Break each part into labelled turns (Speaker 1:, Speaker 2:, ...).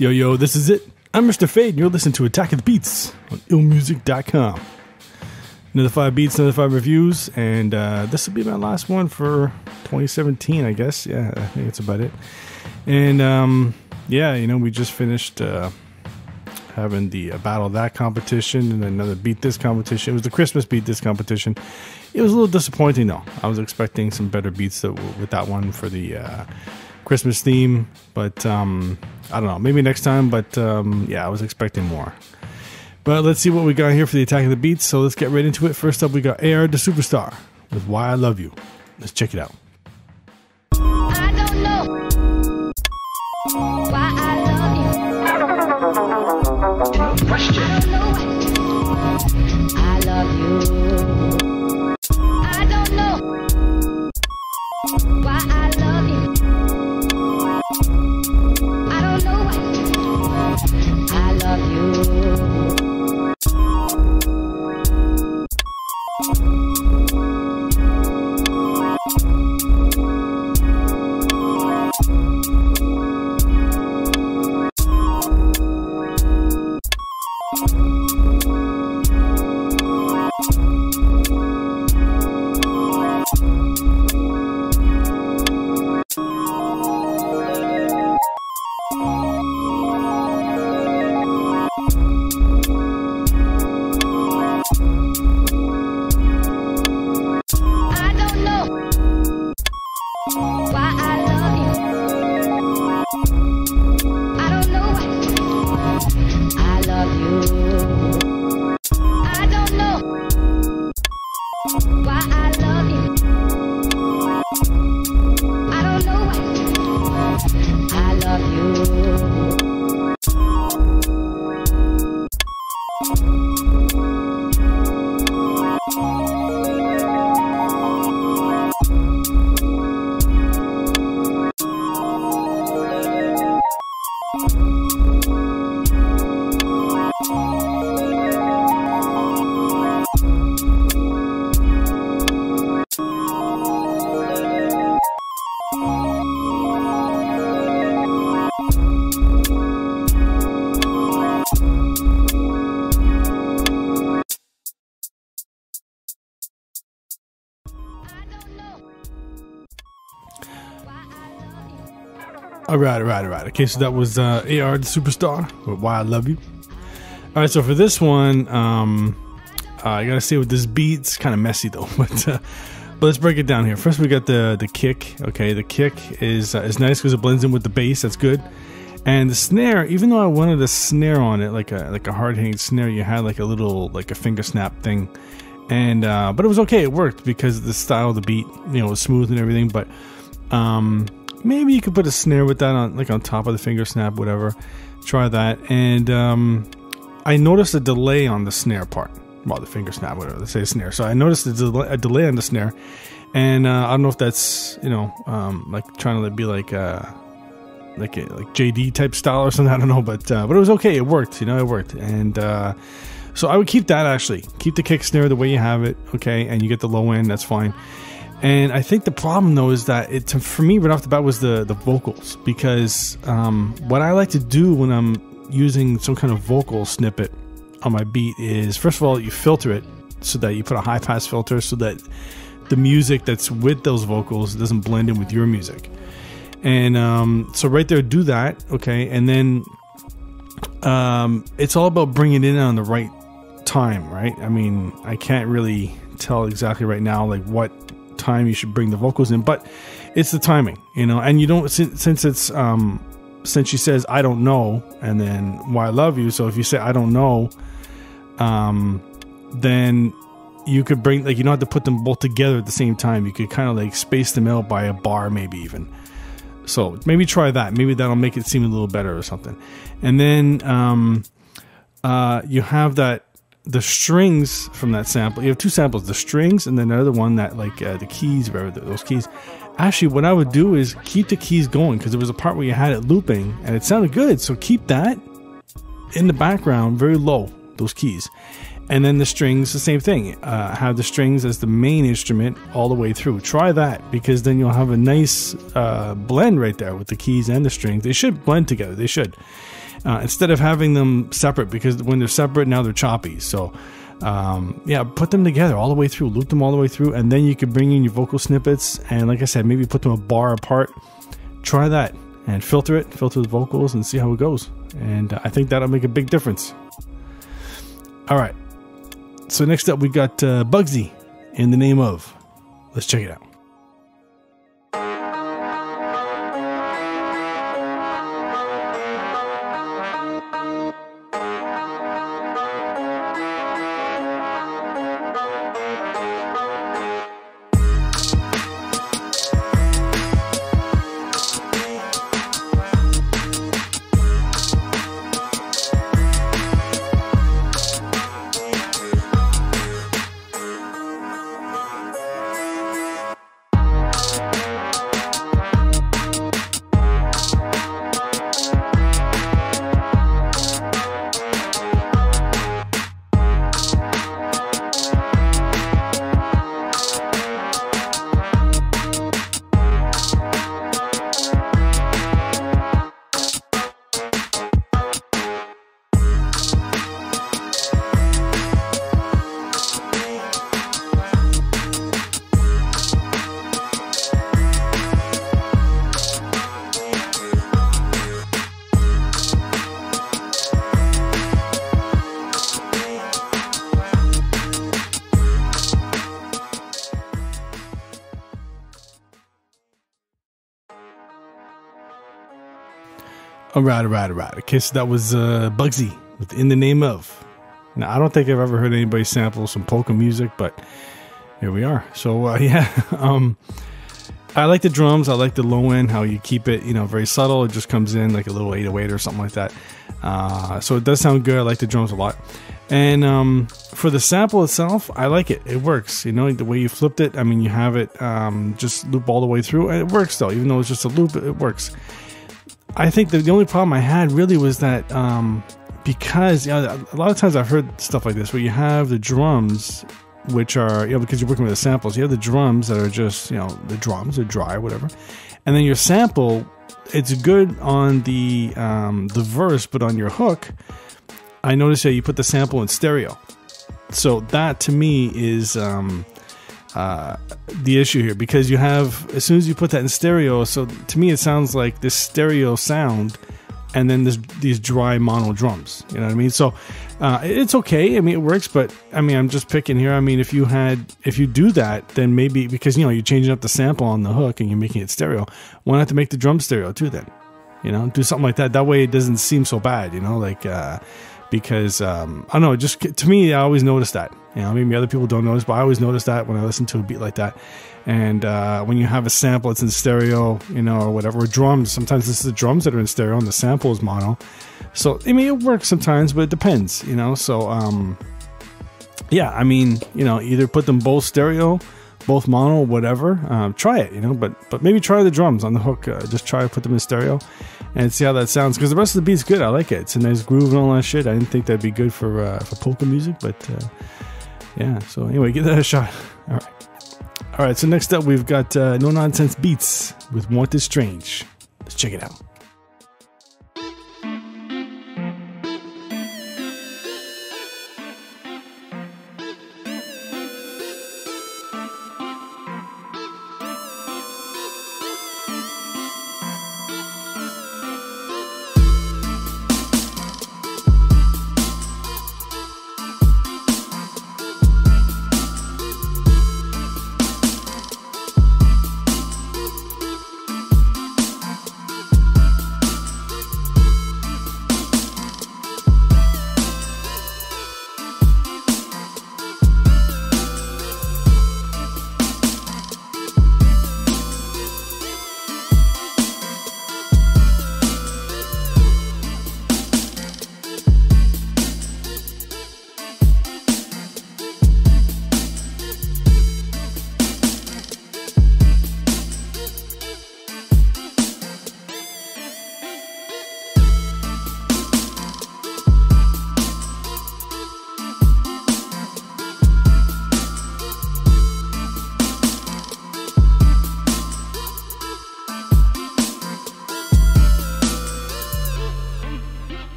Speaker 1: Yo, yo, this is it. I'm Mr. Fade, and you're listening to Attack of the Beats on IllMuzik.com. Another 5 beats, another 5 reviews, and this will be my last one for 2017, I guess. Yeah, I think that's about it. And, yeah, you know, we just finished having the Battle That competition and another Beat This competition. It was the Christmas Beat This competition. It was a little disappointing, though. I was expecting some better beats with that one for the Christmas theme, but I don't know, maybe next time, but yeah, I was expecting more. But let's see what we got here for the Attack of the Beats, so let's get right into it. First up, we got AR the Superstar with Why I Love You. Let's check it out.
Speaker 2: I don't know why I love you. Question. I don't know why I love you. I don't know why I love you. I don't know why I love you.
Speaker 1: All right. Okay, so that was AR the Superstar with Why I Love You. All right, so for this one, I gotta say with this beat, it's kind of messy though, but let's break it down here. First, we got the kick. Okay, the kick is nice because it blends in with the bass. That's good. And the snare, even though I wanted a snare on it, like a hard hitting snare, you had like a little a finger snap thing, and but it was okay. It worked because the style of the beat, you know, was smooth and everything. But maybe you could put a snare with that on top of the finger snap, whatever. Try that. And I noticed a delay on the snare part. Well, the finger snap, whatever. Let's say snare. So I noticed a delay on the snare, and I don't know if that's, you know, like trying to be like JD type style or something. I don't know, but it was okay. It worked. You know, it worked. And so I would keep that, actually. Keep the kick snare the way you have it. Okay, and you get the low end. That's fine. And I think the problem, though, is that for me, right off the bat, was the vocals. Because what I like to do when I'm using some kind of vocal snippet on my beat is, first of all, you filter it so that you put a high-pass filter so that the music that's with those vocals doesn't blend in with your music. And so right there, do that, okay? And then it's all about bringing it in on the right time, right? I mean, I can't really tell exactly right now, like, what time you should bring the vocals in, but it's the timing, you know. And you don't, since it's since she says I don't know and then why I love you, so if you say I don't know, then you could bring, like, you don't have to put them both together at the same time. You could kind of like space them out by a bar, maybe even. So maybe try that. Maybe that'll make it seem a little better or something. And then you have that the strings from that sample, you have two samples, the strings and then another one that like the keys, whatever, those keys. Actually, what I would do is keep the keys going, because there was a part where you had it looping and it sounded good. So keep that in the background, very low, those keys. And then the strings, the same thing. Have the strings as the main instrument all the way through. Try that, because then you'll have a nice blend right there with the keys and the strings. They should blend together. They should. Instead of having them separate, because when they're separate, now they're choppy. So, yeah, put them together all the way through. Loop them all the way through. And then you can bring in your vocal snippets. And like I said, maybe put them a bar apart. Try that. And filter the vocals and see how it goes. And I think that'll make a big difference. All right. So next up, we got Bugsy, In the Name Of. Let's check it out. All right. Okay, so that was Bugsy with In the Name Of. Now, I don't think I've ever heard anybody sample some polka music, but here we are. So, yeah, I like the drums. I like the low end, how you keep it, very subtle. It just comes in like a little 808 or something like that. So it does sound good. I like the drums a lot. And for the sample itself, I like it. It works. The way you flipped it, you have it just loop all the way through. And it works, though. Even though it's just a loop, it works. I think the only problem I had really was that because a lot of times I've heard stuff like this where you have the drums, which are, because you're working with the samples, you have the drums that are just, the drums are dry, whatever. And then your sample, it's good on the verse, but on your hook, I noticed that you put the sample in stereo. So that to me is the issue here, because you have, as soon as you put that in stereo, so to me it sounds like this stereo sound and then these dry mono drums, you know what I mean? So it's okay, it works, but I'm just picking here. If you do that, then maybe, because you're changing up the sample on the hook and you're making it stereo, why not to make the drum stereo too then? Do something like that. That way it doesn't seem so bad, because I don't know, just to me, I always notice that. Maybe other people don't notice, but I always notice that when I listen to a beat like that. And when you have a sample, it's in stereo, or whatever. Or drums, sometimes this is the drums that are in stereo and the sample is mono. So it works sometimes, but it depends, So yeah, either put them both stereo, both mono, whatever. Try it, but maybe try the drums on the hook. Just try to put them in stereo and see how that sounds, because the rest of the beat's good. I like it. It's a nice groove and all that shit. I didn't think that'd be good for polka music, but yeah. So anyway, give that a shot. All right. So next up, we've got No Nonsense Beats with Wanted Strange. Let's check it out.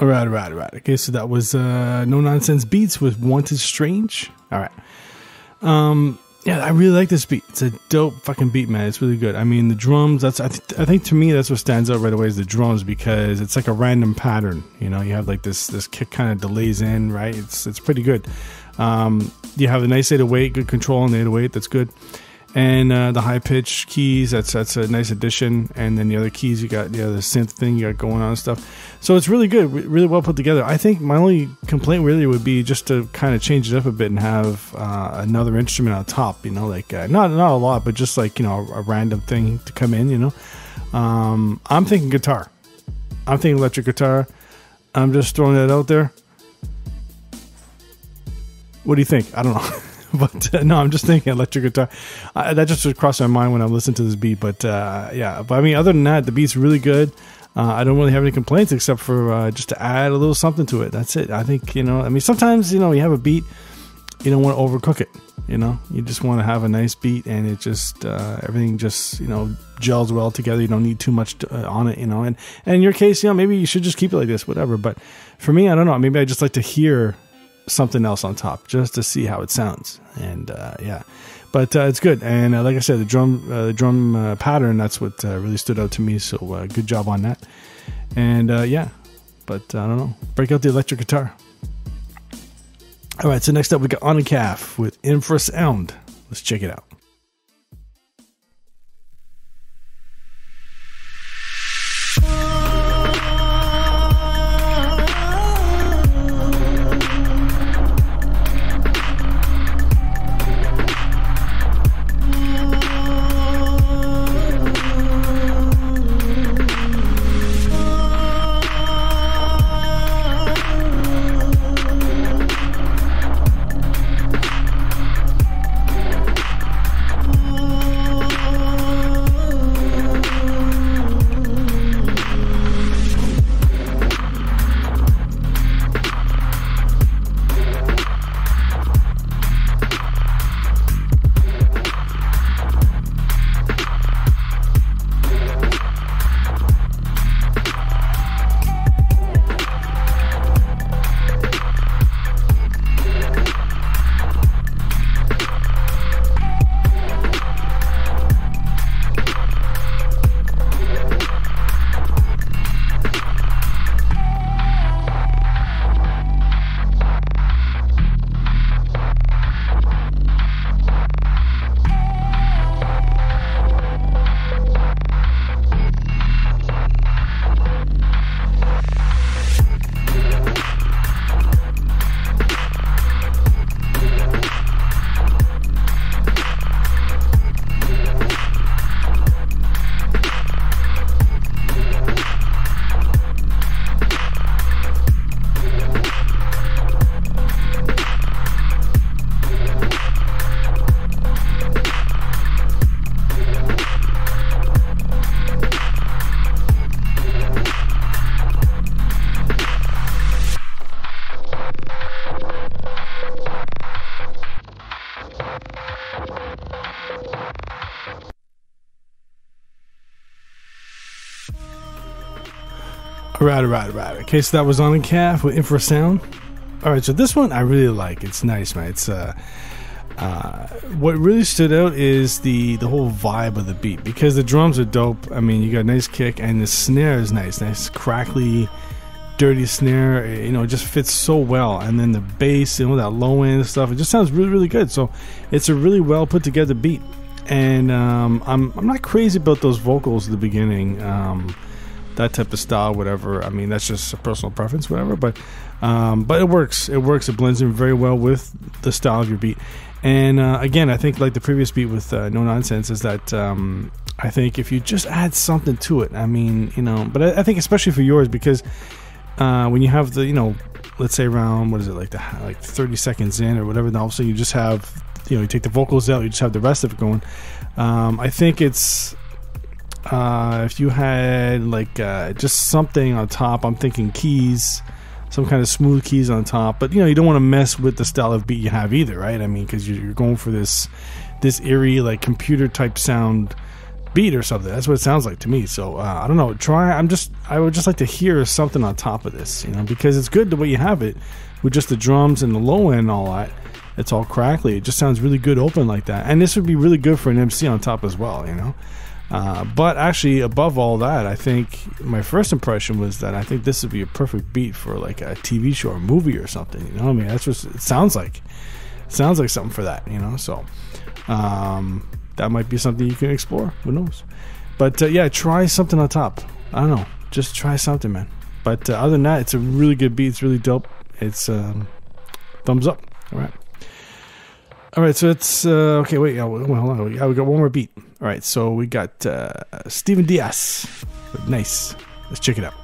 Speaker 1: All right. Okay, so that was No Nonsense Beats with Wanted Strange. All right. Yeah, I really like this beat. It's a dope fucking beat, man. It's really good. I mean, the drums, I think to me that's what stands out right away is the drums, because it's like a random pattern. You know, you have like this kick kind of delays in, right? It's pretty good. You have a nice 808, good control on the 808, that's good. And the high pitch keys, that's a nice addition. And then the other keys, you got the synth thing you got going on and stuff. So it's really good, really well put together. I think my only complaint really would be just to kind of change it up a bit and have another instrument on top. You know, like not a lot, but just like, you know, a random thing to come in. You know, I'm thinking guitar. I'm thinking electric guitar. I'm just throwing that out there. What do you think? I don't know. But no, I'm just thinking electric guitar. That just crossed my mind when I listened to this beat. But yeah, but I mean, other than that, the beat's really good. I don't really have any complaints except for just to add a little something to it. That's it. I think, you know, I mean, sometimes, you know, you have a beat, you don't want to overcook it. You know, you just want to have a nice beat, and it just everything just, you know, gels well together. You don't need too much on it, you know. And in your case, you know, maybe you should just keep it like this, whatever. But for me, I don't know. Maybe I just like to hear something else on top just to see how it sounds. And yeah, but it's good. And like I said, the drum pattern, that's what really stood out to me. So good job on that. And yeah, but I don't know, break out the electric guitar. All right, so next up we got On a Calf with Infrasound. Let's check it out. Right. Okay, so that was On a Calf with Infrasound. All right, so this one I really like. It's nice, man. It's what really stood out is the whole vibe of the beat, because the drums are dope. I mean, you got a nice kick, and the snare is nice crackly, dirty snare. You know, it just fits so well. And then the bass, you know, that low end stuff, it just sounds really good. So it's a really well put together beat. And I'm not crazy about those vocals at the beginning. That type of style, whatever. I mean, that's just a personal preference, whatever. But it works. It blends in very well with the style of your beat. And again, I think like the previous beat with No Nonsense is that I think if you just add something to it, I mean, you know. But I think especially for yours, because when you have the, you know, let's say around, what is it, like 30 seconds in or whatever, then all of a sudden you just have, you know, you take the vocals out, you just have the rest of it going. I think it's if you had like just something on top, I'm thinking keys, some kind of smooth keys on top, but you know, you don't want to mess with the style of beat you have either, right? I mean, because you're going for this eerie, like computer type sound beat or something. That's what it sounds like to me. So I don't know. I would just like to hear something on top of this, because it's good the way you have it with just the drums and the low end and all that. It's all crackly. It just sounds really good open like that. And this would be really good for an MC on top as well, But actually, above all that, I think my first impression was that I think this would be a perfect beat for like a TV show or movie or something. I mean, that's what it sounds like. It sounds like something for that, So that might be something you can explore. Who knows? But yeah, try something on top. I don't know. Just try something, man. But other than that, it's a really good beat. It's really dope. It's thumbs up. All right, so it's okay. Wait, hold on. We got one more beat. All right, so we got Steven Diaz. Nice. Let's check it out.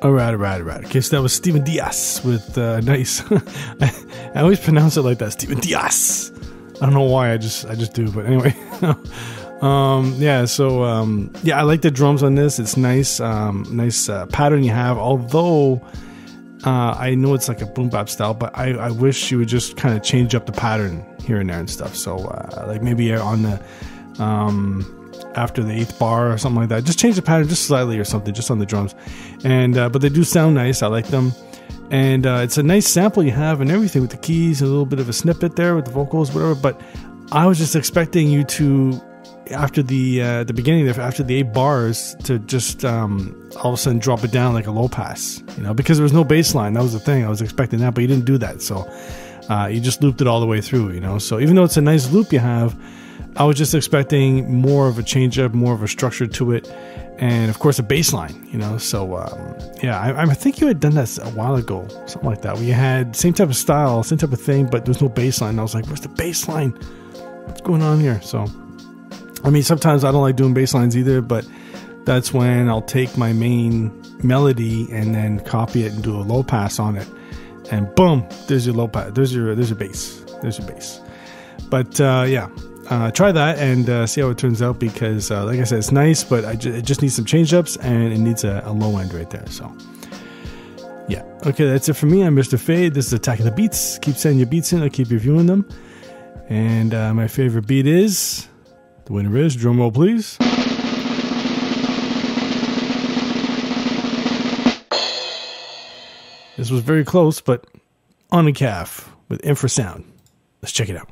Speaker 1: All right. Okay, so that was Steven Diaz with nice. I always pronounce it like that, Steven Diaz. I don't know why. I just do. But anyway, yeah. So yeah, I like the drums on this. It's nice, nice pattern you have. Although I know it's like a boom bap style, but I wish you would just kind of change up the pattern here and there and stuff. So like maybe on the after the 8th bar or something like that, just change the pattern just slightly or something, just on the drums. And but they do sound nice. I like them. And it's a nice sample you have and everything with the keys, a little bit of a snippet there with the vocals, whatever. But I was just expecting you to, after the beginning there, after the 8 bars, to just all of a sudden drop it down like a low pass, because there was no bass line. That was the thing. I was expecting that, but you didn't do that. So you just looped it all the way through, So even though it's a nice loop you have, I was just expecting more of a change up, more of a structure to it. And of course a bass line, So yeah, I think you had done that a while ago, something like that, where you had same type of style, same type of thing, but there's no bass line. And I was like, where's the bass line? What's going on here? So, I mean, sometimes I don't like doing bass lines either, but that's when I'll take my main melody and then copy it and do a low pass on it. And boom, there's your low pass. There's your bass. There's your bass. But yeah. Try that and see how it turns out, because like I said, it's nice, but it just needs some change ups and it needs a low end right there. So yeah, okay, that's it for me. I'm Mr. Fade. This is Attacking the Beats. Keep sending your beats in. I keep reviewing them. And my favorite beat is, the winner is, drum roll please, this was very close, but On a Calf with Infrasound. Let's check it out.